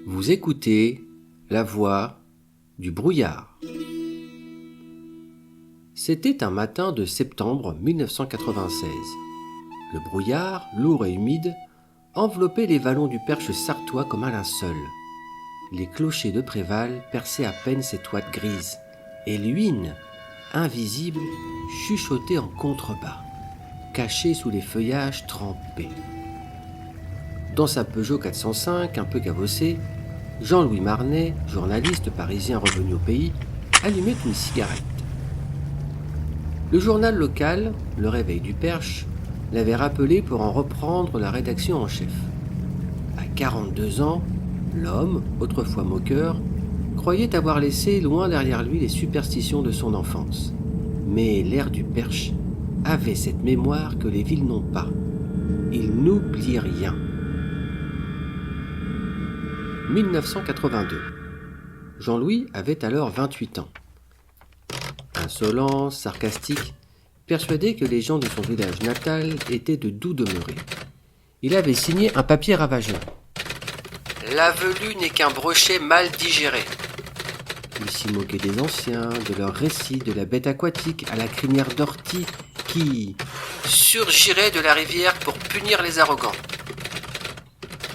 Vous écoutez la voix du brouillard. C'était un matin de septembre 1996. Le brouillard, lourd et humide, enveloppait les vallons du Perche sartois comme un linceul. Les clochers de Préval perçaient à peine ses toites grises, et l'huîne, invisible, chuchotait en contrebas, cachée sous les feuillages trempés. Dans sa Peugeot 405, un peu cabossée, Jean-Louis Marnet, journaliste parisien revenu au pays, allumait une cigarette. Le journal local, Le Réveil du Perche, l'avait rappelé pour en reprendre la rédaction en chef. À 42 ans, l'homme, autrefois moqueur, croyait avoir laissé loin derrière lui les superstitions de son enfance. Mais l'air du Perche avait cette mémoire que les villes n'ont pas. Il n'oublie rien. 1982. Jean-Louis avait alors 28 ans. Insolent, sarcastique, persuadé que les gens de son village natal étaient de doux demeurés. Il avait signé un papier ravageur. L'avelu n'est qu'un brochet mal digéré. Il s'y moquait des anciens, de leurs récits, de la bête aquatique à la crinière d'ortie qui surgirait de la rivière pour punir les arrogants.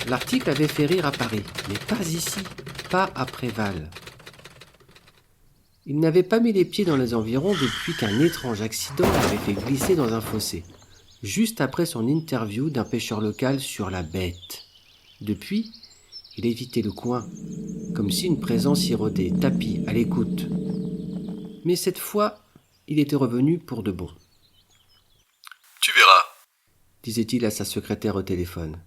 L'article avait fait rire à Paris, mais pas ici, pas à Préval. Il n'avait pas mis les pieds dans les environs depuis qu'un étrange accident l'avait fait glisser dans un fossé, juste après son interview d'un pêcheur local sur la bête. Depuis, il évitait le coin, comme si une présence y rôdait, tapis, à l'écoute. Mais cette fois, il était revenu pour de bon. « Tu verras, disait-il à sa secrétaire au téléphone.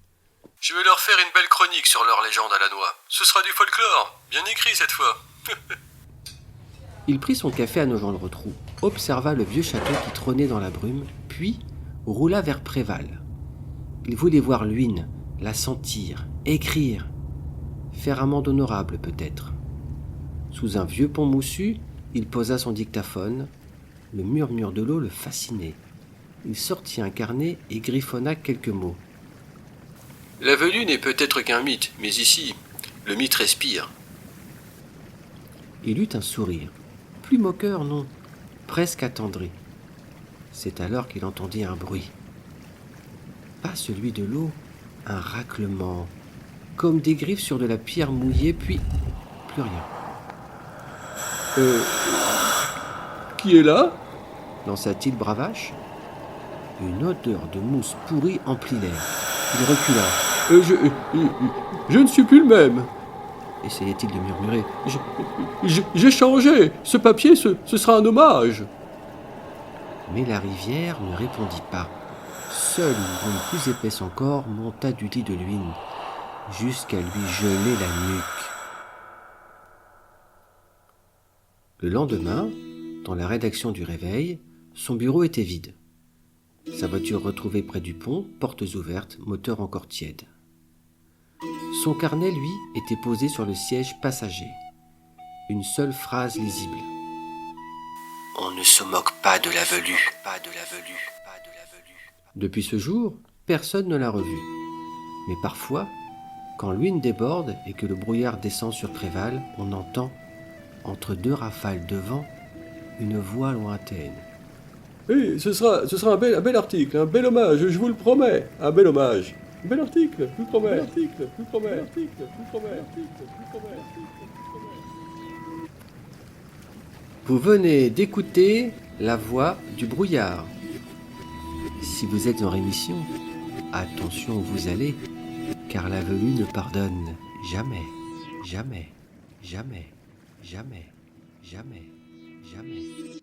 Je vais leur faire une belle chronique sur leur légende à la noix. Ce sera du folklore, bien écrit cette fois. » Il prit son café à Nogent-le-Rotrou, observa le vieux château qui trônait dans la brume, puis roula vers Préval. Il voulait voir l'huîne, la sentir, écrire, faire amende honorable peut-être. Sous un vieux pont moussu, il posa son dictaphone. Le murmure de l'eau le fascinait. Il sortit un carnet et griffonna quelques mots. L'avelu n'est peut-être qu'un mythe, mais ici, le mythe respire. Il eut un sourire. Plus moqueur, non, presque attendri. C'est alors qu'il entendit un bruit. Pas celui de l'eau, un raclement, comme des griffes sur de la pierre mouillée, puis plus rien. Qui est là ? Lança-t-il bravache. Une odeur de mousse pourrie emplit l'air. Il recula. Je ne suis plus le même. Essayait-il de murmurer. J'ai changé. Ce papier, ce sera un hommage. Mais la rivière ne répondit pas. Seule une brume plus épaisse encore monta du lit de l'huîne, jusqu'à lui geler la nuque. Le lendemain, dans la rédaction du Réveil, son bureau était vide. Sa voiture retrouvée près du pont, portes ouvertes, moteur encore tiède. Son carnet, lui, était posé sur le siège passager. Une seule phrase lisible. On ne se moque pas de l'avelu. Depuis ce jour, personne ne l'a revu. Mais parfois, quand l'huîne déborde et que le brouillard descend sur Préval, on entend, entre deux rafales de vent, une voix lointaine. Oui, ce sera un bel article, un bel hommage, je vous le promets, un bel hommage. Un bel article, je vous le promets. Vous venez d'écouter la voix du brouillard. Si vous êtes en rémission, attention où vous allez, car l'avelu ne pardonne jamais, jamais, jamais, jamais, jamais, jamais.